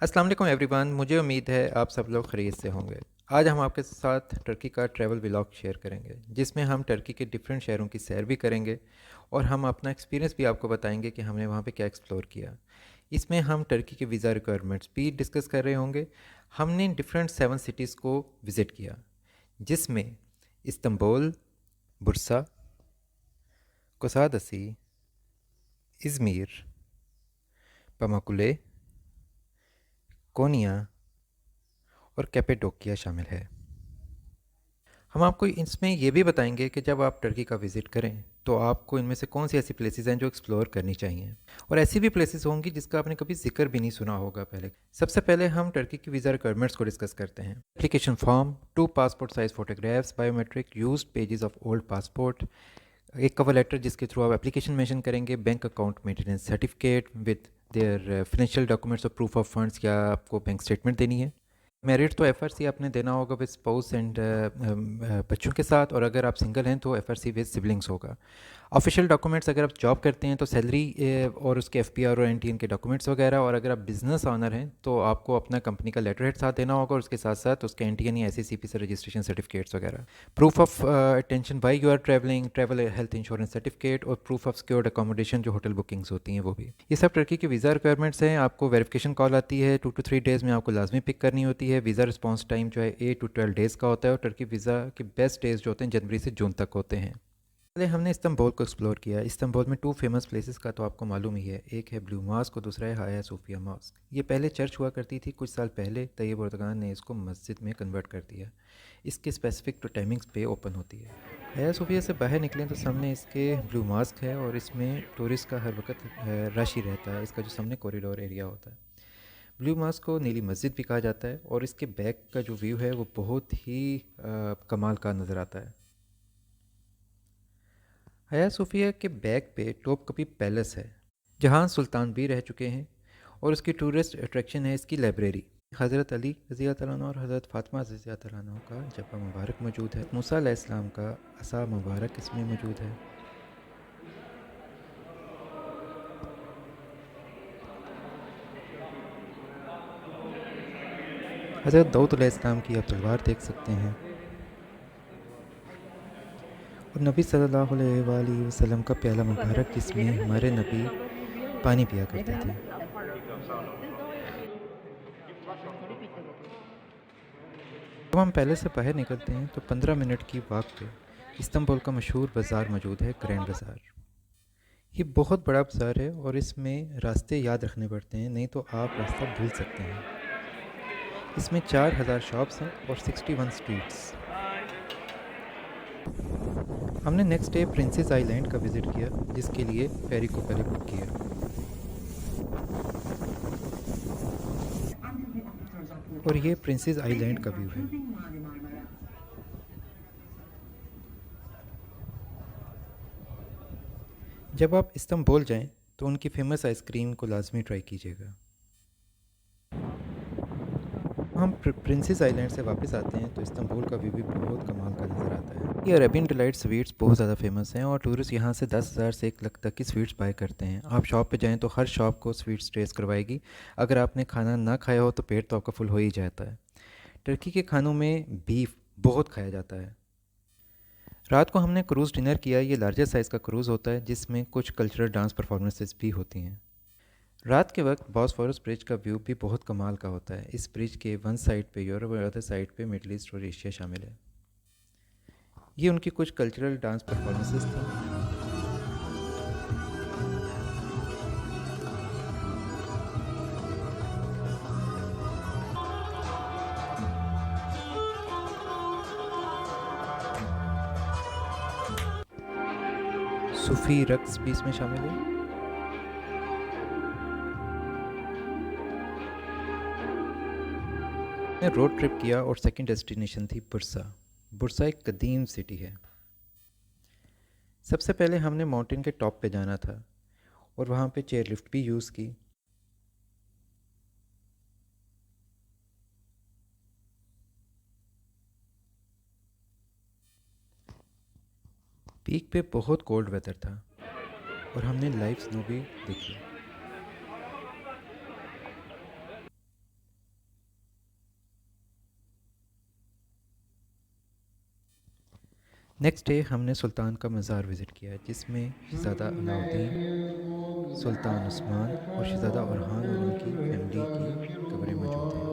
अस्सलाम वालेकुम एवरीवन। मुझे उम्मीद है आप सब लोग खैरियत से होंगे। आज हम आपके साथ टर्की का ट्रैवल व्लॉग शेयर करेंगे, जिसमें हम टर्की के डिफरेंट शहरों की सैर भी करेंगे और हम अपना एक्सपीरियंस भी आपको बताएंगे कि हमने वहाँ पे क्या एक्सप्लोर किया। इसमें हम टर्की के वीज़ा रिक्वायरमेंट्स भी डिस्कस कर रहे होंगे। हमने डिफरेंट 7 सिटीज़ को विज़िट किया, जिसमें इस्तंबुल, बुर्सा, कोसादसी, इज़मीर, पामुक्ले, कोनिया और कैपेडोकिया शामिल है। हम आपको इसमें ये भी बताएंगे कि जब आप टर्की का विज़िट करें तो आपको इनमें से कौन सी ऐसी प्लेसेस हैं जो एक्सप्लोर करनी चाहिए, और ऐसी भी प्लेसेस होंगी जिसका आपने कभी जिक्र भी नहीं सुना होगा पहले। सबसे पहले हम टर्की की वीज़ा रिक्वायरमेंट्स को डिस्कस करते हैं। Application form, 2 passport size photographs, biometric, used pages of old passport, एक कवर लेटर जिसके थ्रू आप एप्लीकेशन मेंशन करेंगे, bank account maintenance certificate with their financial documents और प्रूफ ऑफ फंड्स, या आपको बैंक स्टेटमेंट देनी है। मेरिट तो एफआरसी आपने देना होगा विद स्पाउस एंड बच्चों के साथ, और अगर आप सिंगल हैं तो एफआरसी विद सिबलिंग्स होगा। ऑफिशियल डॉक्यूमेंट्स, अगर आप जॉब करते हैं तो सैलरी और उसके एफपीआर और एनटीएन के डॉक्यूमेंट्स वगैरह, और अगर आप बिजनेस ऑनर हैं तो आपको अपना कंपनी का लेटर हेड साथ देना होगा और उसके साथ साथ उसके एनटीएन या एससीसीपी से रजिस्ट्रेशन सर्टिफिकेट्स वगैरह। Proof of attention why you are travelling, travel health insurance certificate और प्रूफ ऑफ सिक्योर्ड अकोमोडेशन जो होटल बुकिंग्स होती हैं वो भी। ये सब टर्की की वीज़ा रिक्वायरमेंट्स हैं। आपको वेरिफिकेशन कॉल आती है 2 to 3 डेज़ में, आपको लाजमी पिक करनी होती है। वीज़ा रिस्पॉन्स टाइम जो है 8 to 12 डेज़ का होता है, और टर्की वीज़ा के बेस्ट डेज़ जो होते हैं जनवरी से जून तक होते हैं। पहले हमने इस्तंबुल को एक्सप्लोर किया। इस्तंबुल में 2 फेमस प्लेसेस का तो आपको मालूम ही है, एक है ब्लू मॉस्क और दूसरा है हाया सोफिया मॉस्क। ये पहले चर्च हुआ करती थी, कुछ साल पहले तैयब अर्दगान ने इसको मस्जिद में कन्वर्ट कर दिया। इसके स्पेसिफिक तो टाइमिंग्स पे ओपन होती है। हाया सोफिया से बाहर निकलें तो सामने इसके ब्लू मॉस्क है, और इसमें टूरिस्ट का हर वक्त रश ही रहता है। इसका जो सामने कॉरिडोर एरिया होता है, ब्लू मॉस्क को नीली मस्जिद भी कहा जाता है, और इसके बैक का जो व्यू है वो बहुत ही कमाल का नज़र आता है। हाया सोफिया के बैक पे टोपकपी पैलेस है, जहाँ सुल्तान भी रह चुके हैं, और उसकी टूरिस्ट अट्रैक्शन है इसकी लाइब्रेरी। हज़रत अली रज़ी अल्लाह तआला अन्हु और हज़रत फ़ातिमा रज़ी अल्लाह तआला अन्हा का जब्बा मुबारक मौजूद है। मूसा अलैहिस्सलाम का असा मुबारक इसमें मौजूद है। हज़रत दाऊद अलैहिस्सलाम की आप तलवार देख सकते हैं, और नबी सल्लल्लाहु अलैहि वसल्लम का प्याला मुबारक जिसमें हमारे नबी पानी पिया करते थे। जब हम पहले से बाहर निकलते हैं तो 15 मिनट की वॉक पे इस्तंबुल का मशहूर बाज़ार मौजूद है, ग्रैंड बाज़ार। ये बहुत बड़ा बाज़ार है और इसमें रास्ते याद रखने पड़ते हैं, नहीं तो आप रास्ता भूल सकते हैं। इसमें 4000 शॉप्स हैं और 61 स्ट्रीट्स। हमने नेक्स्ट डे प्रिंसेस आइलैंड का विज़िट किया, जिसके लिए फेरी को पहले बुक किया, और ये प्रिंसेस आइलैंड का व्यू है। जब आप इस्तंबुल जाएं तो उनकी फ़ेमस आइसक्रीम को लाजमी ट्राई कीजिएगा। हम प्रिंसेस आइलैंड से वापस आते हैं तो इस्तंबुल का व्यू भी बहुत कमाल का नज़र आता है। ये अरेबियन डिलाइट स्वीट्स बहुत ज़्यादा फेमस हैं, और टूरिस्ट यहाँ से 10,000 से 1 लाख तक की स्वीट्स बाय करते हैं। आप शॉप पे जाएं तो हर शॉप को स्वीट्स टेस्ट करवाएगी। अगर आपने खाना ना खाया हो तो पेट तो आपका फुल हो ही जाता है। टर्की के खानों में बीफ बहुत खाया जाता है। रात को हमने क्रूज़ डिनर किया। ये लार्जेस्ट साइज़ का क्रूज़ होता है, जिसमें कुछ कल्चरल डांस परफॉर्मेंसेस भी होती हैं। रात के वक्त बॉस्फोरस ब्रिज का व्यू भी बहुत कमाल का होता है। इस ब्रिज के वन साइड पे यूरोप और अदर साइड पे मिडल ईस्ट और एशिया शामिल है। ये उनकी कुछ कल्चरल डांस परफॉर्मेंसेस थी। सूफी रक्स भी इसमें शामिल है। हमने रोड ट्रिप किया और सेकंड डेस्टिनेशन थी बुरसा। बुरसा एक कदीम सिटी है। सबसे पहले हमने माउंटेन के टॉप पे जाना था, और वहाँ पे चेयर लिफ्ट भी यूज़ की। पीक पे बहुत कोल्ड वेदर था, और हमने लाइव स्नो भी देखी। नेक्स्ट डे हमने सुल्तान का मज़ार विज़िट किया जिसमें शहज़ादा अलाउद्दीन, सुल्तान उस्मान और शहज़ादा ओरहान और उनकी फ़ैमिली की कब्रें मौजूद हैं।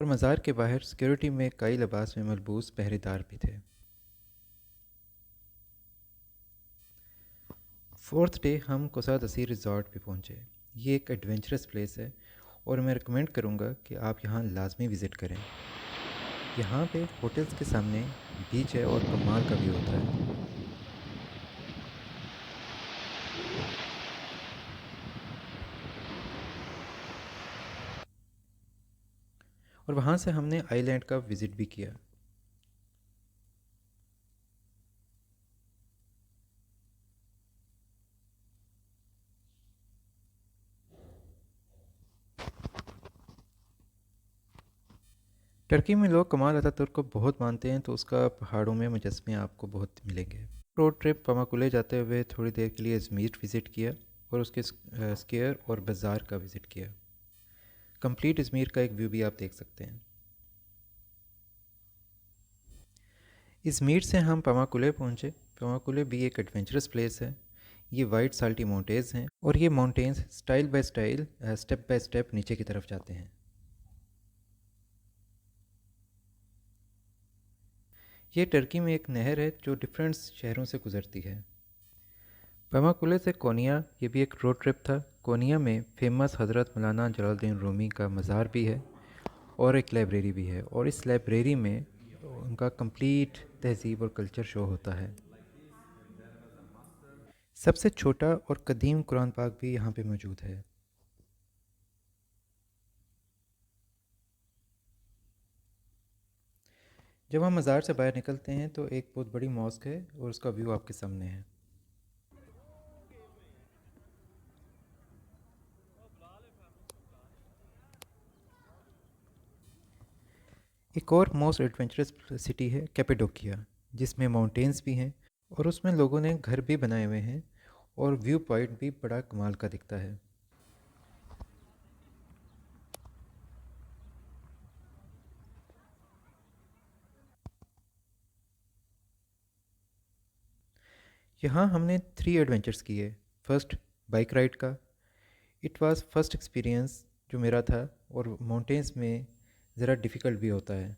और मज़ार के बाहर सिक्योरिटी में कई लिबास में मलबूस पहरेदार भी थे। फोर्थ डे हम कोसा दसीर रिज़ॉर्ट पे पहुँचे। ये एक एडवेंचरस प्लेस है और मैं रिकमेंड करूँगा कि आप यहाँ लाजमी विज़िट करें। यहाँ पे होटल्स के सामने बीच है और कमाल का व्यू होता है। और वहाँ से हमने आइलैंड का विज़िट भी किया। टर्की में लोग कमाल अतातुर्क को बहुत मानते हैं, तो उसका पहाड़ों में मुजस्मे आपको बहुत मिलेंगे। रोड ट्रिप पमाकुले जाते हुए थोड़ी देर के लिए इज़मीर विज़िट किया और उसके स्क्वायर और बाज़ार का विज़िट किया। कंप्लीट इज़मीर का एक व्यू भी आप देख सकते हैं। इज़मीर से हम पमाकुले पहुँचे। पमाकुले भी एक एडवेंचरस प्लेस है। ये वाइट साल्टी माउंटेन्स हैं और ये mountains style by style step by step नीचे की तरफ जाते हैं। ये टर्की में एक नहर है जो डिफरेंट शहरों से गुज़रती है। पमाकुले से कोनिया, ये भी एक रोड ट्रिप था। कोनिया में फ़ेमस हज़रत मौलाना जलालुद्दीन रूमी का मज़ार भी है और एक लाइब्रेरी भी है, और इस लाइब्रेरी में उनका कंप्लीट तहज़ीब और कल्चर शो होता है। सबसे छोटा और कदीम कुरान पाक भी यहाँ पे मौजूद है। जब हम मज़ार से बाहर निकलते हैं तो एक बहुत बड़ी मॉस्क है और उसका व्यू आपके सामने है। एक और मोस्ट एडवेंचरस सिटी है कैपेडोकिया, जिसमें माउंटेन्स भी हैं और उसमें लोगों ने घर भी बनाए हुए हैं और व्यू पॉइंट भी बड़ा कमाल का दिखता है। यहाँ हमने 3 एडवेंचर्स किए। फर्स्ट, बाइक राइड का। इट वाज फर्स्ट एक्सपीरियंस जो मेरा था, और माउंटेन्स में ज़रा डिफ़िकल्ट भी होता है।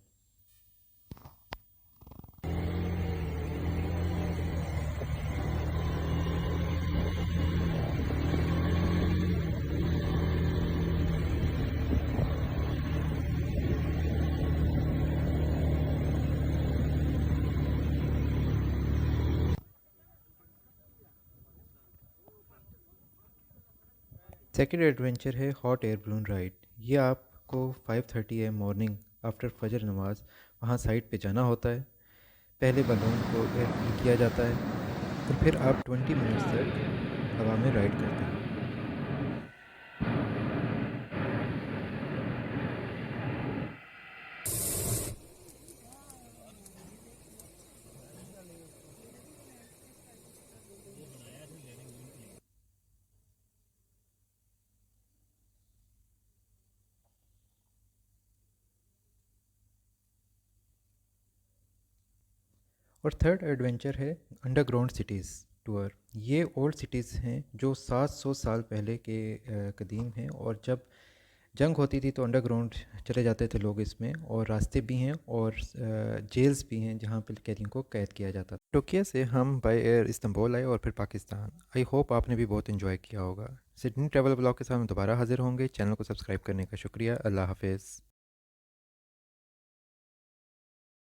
सेकंड एडवेंचर है हॉट एयर बलून राइड। ये आपको 5:30 AM मॉर्निंग आफ्टर फजर नमाज वहाँ साइट पे जाना होता है। पहले बलून को एयर फिल किया जाता है और फिर आप 20 मिनट्स तक हवा में राइड करते हैं। और थर्ड एडवेंचर है अंडरग्राउंड सिटीज़ टूर। ये ओल्ड सिटीज़ हैं जो 700 साल पहले के कदीम हैं, और जब जंग होती थी तो अंडरग्राउंड चले जाते थे लोग इसमें, और रास्ते भी हैं और जेल्स भी हैं जहाँ पे कैदियों को कैद किया जाता था। टोक्यो से हम बाय एयर इस्तांबुल आए और फिर पाकिस्तान। आई होप आपने भी बहुत इन्जॉय किया होगा। सिडनी ट्रैवल ब्लॉग के साथ हम दोबारा हाजिर होंगे। चैनल को सब्सक्राइब करने का शुक्रिया। अल्लाह हाफिज़।